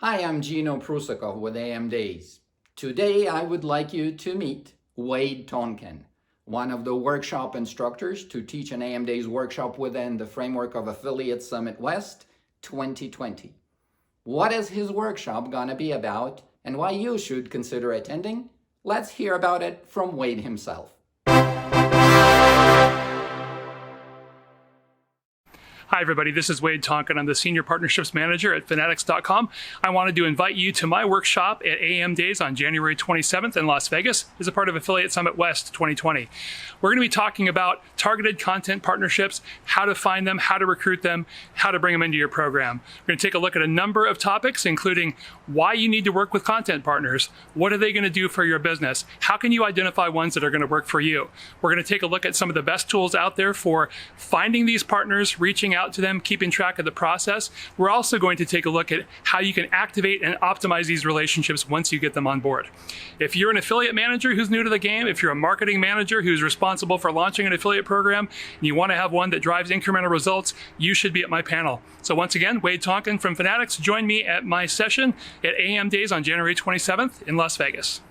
Hi, I'm Gino Prusakov with AM Days. Today I would like you to meet Wade Tonkin, one of the workshop instructors to teach an AM Days workshop within the framework of Affiliate Summit West 2020. What is his workshop gonna be about and why you should consider attending? Let's hear about it from Wade himself. Hi, everybody. This is Wade Tonkin. I'm the Senior Partnerships Manager at Fanatics.com. I wanted to invite you to my workshop at AM Days on January 27th in Las Vegas as a part of Affiliate Summit West 2020. We're going to be talking about targeted content partnerships, how to find them, how to recruit them, how to bring them into your program. We're going to take a look at a number of topics, including why you need to work with content partners, what are they going to do for your business, how can you identify ones that are going to work for you. We're going to take a look at some of the best tools out there for finding these partners, reaching out to them, keeping track of the process. We're also going to take a look at how you can activate and optimize these relationships once you get them on board. If you're an affiliate manager who's new to the game, if you're a marketing manager who's responsible for launching an affiliate program, and you want to have one that drives incremental results, you should be at my panel. So once again, Wade Tonkin from Fanatics, join me at my session at AM Days on January 27th in Las Vegas.